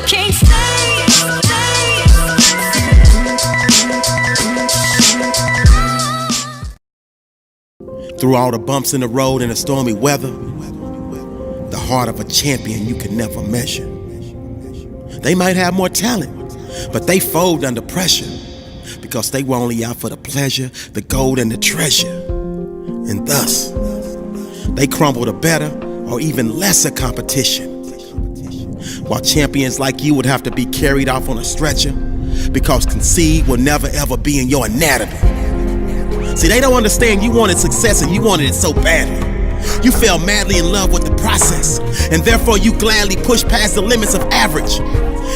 can't stay. Through all the bumps in the road and the stormy weather, the heart of a champion you can never measure. They might have more talent, but they fold under pressure because they were only out for the pleasure, the gold, and the treasure. And thus, they crumble to better or even lesser competition. While champions like you would have to be carried off on a stretcher because concede will never ever be in your anatomy. See, they don't understand you wanted success and you wanted it so badly. You fell madly in love with the process, and therefore you gladly pushed past the limits of average.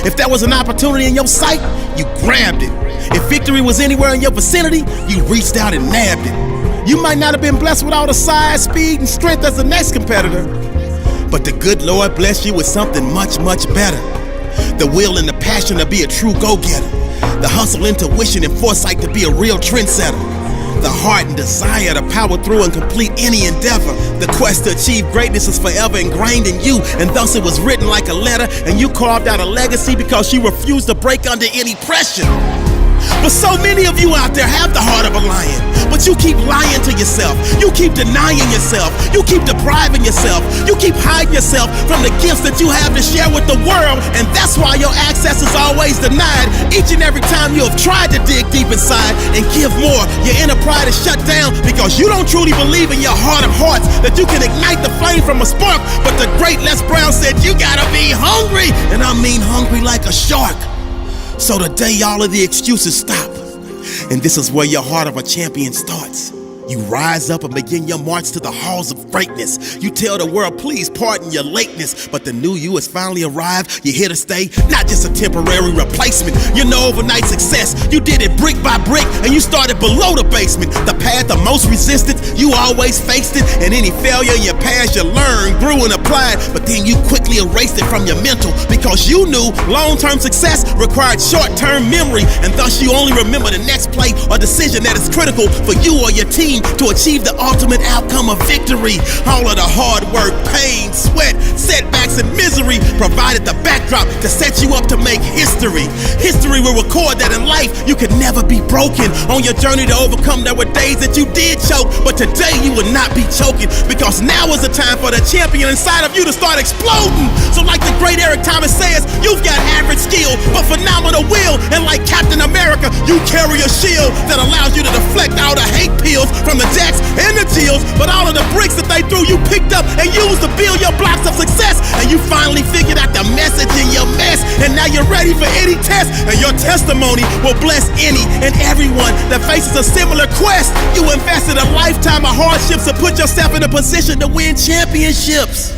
If there was an opportunity in your sight, you grabbed it. If victory was anywhere in your vicinity, you reached out and nabbed it. You might not have been blessed with all the size, speed, and strength as the next competitor, but the good Lord blessed you with something much, much better. The will and the passion to be a true go-getter. The hustle, intuition, and foresight to be a real trendsetter. The heart and desire to power through and complete any endeavor. The quest to achieve greatness is forever ingrained in you, and thus it was written like a letter, and you carved out a legacy because you refused to break under any pressure. But so many of you out there have the heart of a lion, but you keep lying to yourself. You keep denying yourself. You keep depriving yourself. You keep hiding yourself from the gifts that you have to share with the world, and that's why your access is always denied. Each and every time you have tried to dig deep inside and give more, your inner pride is shut down because you don't truly believe in your heart of hearts that you can ignite the flame from a spark. But the great Les Brown said you gotta be hungry, and I mean hungry like a shark. So today all of the excuses stop, and this is where your heart of a champion starts. You rise up and begin your march to the halls of greatness. You tell the world, please pardon your lateness, but the new you has finally arrived. You're here to stay, not just a temporary replacement. You're no overnight success. You did it brick by brick, and you started below the basement. The path of most resistance, you always faced it, and any failure in your past you learned, grew, and applied, but then you quickly erased it from your mental because you knew long-term success required short-term memory, and thus you only remember the next play or decision that is critical for you or your team to achieve the ultimate outcome of victory. All of the hard work, pain, sweat, setbacks, and misery provided the backdrop to set you up to make history. History will record that in life you could never be broken. On your journey to overcome, there were days that you did choke, but today you will not be choking because now is the time for the champion inside of you to start exploding. So like the great Eric Thomas says, you've got average skill but phenomenal will, and like Captain America, you carry a shield that allows you to deflect all the hate pills from the jacks and the jills, but all of the bricks that they threw you picked up and used to build your blocks of success, and you finally figured out the message in your mess, and now you're ready for any test, and your testimony will bless any and everyone that faces a similar quest. You invested a lifetime of hardships to put yourself in a position to win championships.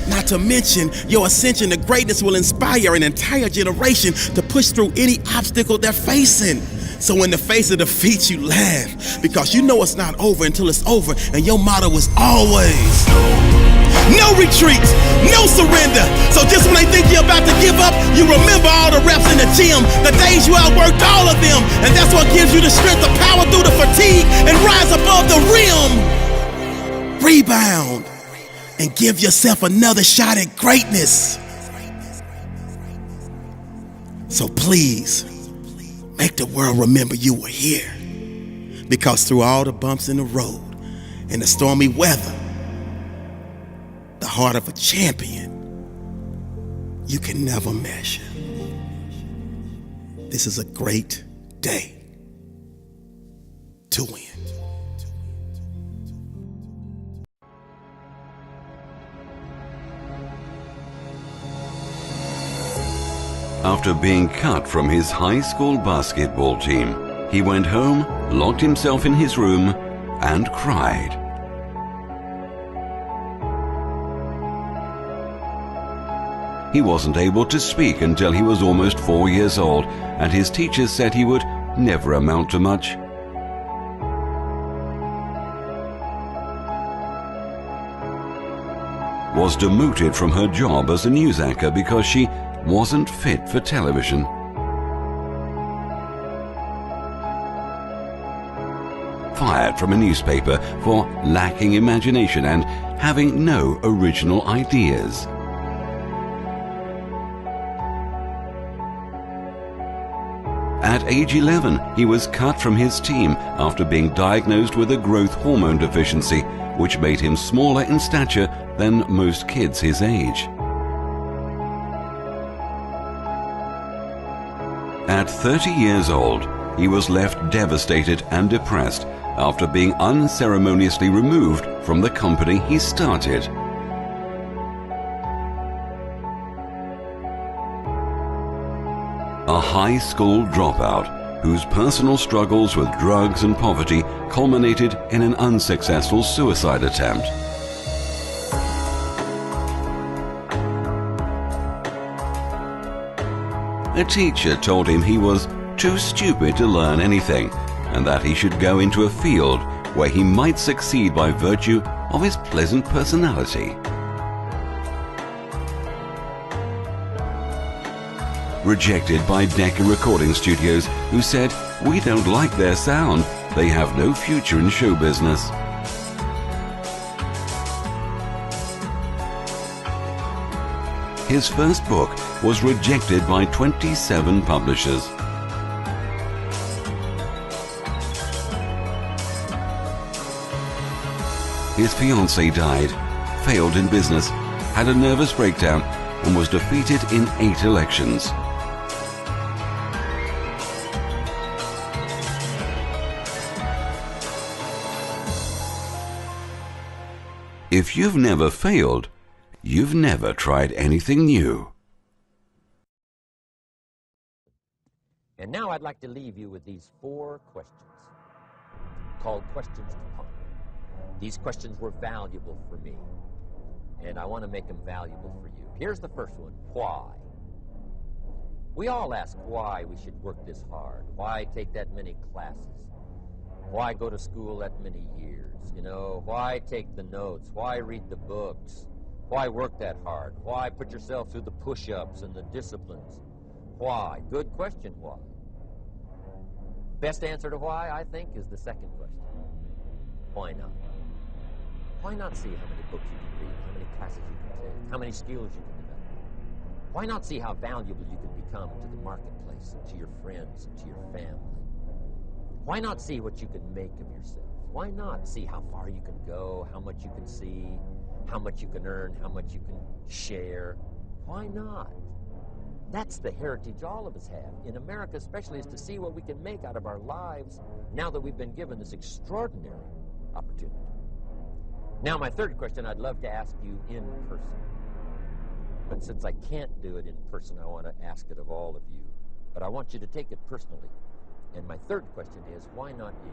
Not to mention, your ascension to greatness will inspire an entire generation to push through any obstacle they're facing. So in the face of defeat, you laugh because you know it's not over until it's over, and your motto is always no retreat, no surrender. So just when they think you're about to give up, you remember all the reps in the gym, the days you outworked all of them, and that's what gives you the strength to power through the fatigue and rise above the rim. Rebound and give yourself another shot at greatness. So please, make the world remember you were here, because through all the bumps in the road and the stormy weather, the heart of a champion you can never measure. This is a great day to win. After being cut from his high school basketball team, he went home, locked himself in his room, and cried. He wasn't able to speak until he was almost 4 years old, and his teachers said he would never amount to much. Was demoted from her job as a news anchor because she wasn't fit for television. Fired from a newspaper for lacking imagination and having no original ideas. At age 11, he was cut from his team after being diagnosed with a growth hormone deficiency, which made him smaller in stature than most kids his age. At 30 years old, he was left devastated and depressed after being unceremoniously removed from the company he started. A high school dropout whose personal struggles with drugs and poverty culminated in an unsuccessful suicide attempt. A teacher told him he was too stupid to learn anything and that he should go into a field where he might succeed by virtue of his pleasant personality. Rejected by Decca Recording Studios, who said, "We don't like their sound. They have no future in show business." His first book was rejected by 27 publishers. His fiancée died, failed in business, had a nervous breakdown, and was defeated in 8 elections. If you've never failed, you've never tried anything new. And now I'd like to leave you with these 4 questions, called questions to ponder. These questions were valuable for me, and I want to make them valuable for you. Here's the first one: why? We all ask why we should work this hard. Why take that many classes? Why go to school that many years? You know, why take the notes? Why read the books? Why work that hard? Why put yourself through the push-ups and the disciplines? Why? Good question, why? Best answer to why, I think, is the second question. Why not? Why not see how many books you can read, how many classes you can take, how many skills you can develop? Why not see how valuable you can become to the marketplace and to your friends and to your family? Why not see what you can make of yourself? Why not see how far you can go, how much you can see, how much you can earn, how much you can share? Why not? That's the heritage all of us have, in America especially, is to see what we can make out of our lives now that we've been given this extraordinary opportunity. Now, my third question I'd love to ask you in person. But since I can't do it in person, I want to ask it of all of you. But I want you to take it personally. And my third question is, why not you?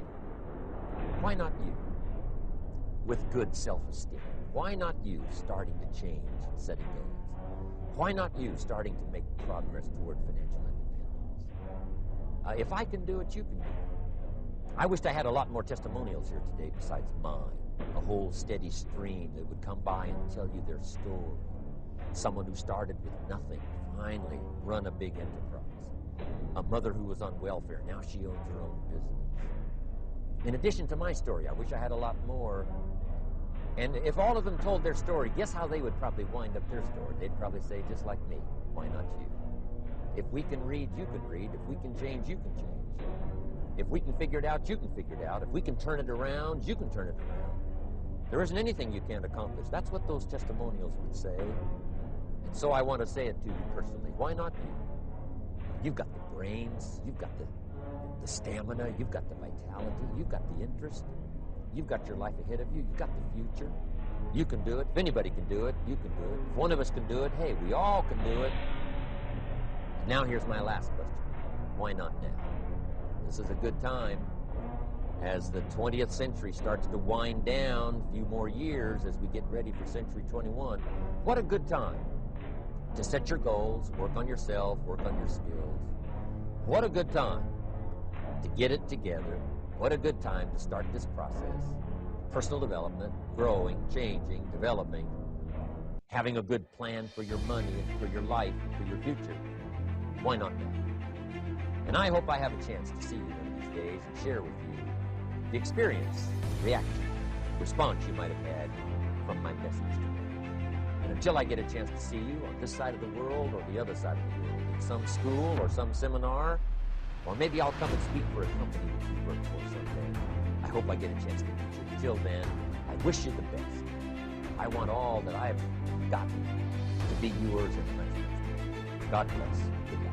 Why not you? With good self-esteem. Why not you starting to change and setting goals? Why not you starting to make progress toward financial independence? If I can do it, you can do it. I wished I had a lot more testimonials here today besides mine. A whole steady stream that would come by and tell you their story. Someone who started with nothing, finally run a big enterprise. A mother who was on welfare, now she owns her own business. In addition to my story, I wish I had a lot more. And if all of them told their story, guess how they would probably wind up their story? They'd probably say, just like me, why not you? If we can read, you can read. If we can change, you can change. If we can figure it out, you can figure it out. If we can turn it around, you can turn it around. There isn't anything you can't accomplish. That's what those testimonials would say. And so I want to say it to you personally. Why not you? You've got the brains. You've got the stamina. You've got the vitality. You've got the interest. You've got your life ahead of you. You've got the future. You can do it. If anybody can do it, you can do it. If one of us can do it, hey, we all can do it. Now here's my last question. Why not now? This is a good time. As the 20th century starts to wind down, a few more years as we get ready for century 21, what a good time to set your goals, work on yourself, work on your skills. What a good time to get it together. What a good time to start this process. Personal development, growing, changing, developing, having a good plan for your money and for your life and for your future. Why not now? And I hope I have a chance to see you one of these days and share with you the experience, reaction, response you might have had from my message today. And until I get a chance to see you on this side of the world or the other side of the world, in some school or some seminar, Or maybe I'll come and speak for a company that you work for someday. I hope I get a chance to meet you. Till then, I wish you the best. I want all that I've gotten to be yours and the country's. God bless. Goodbye.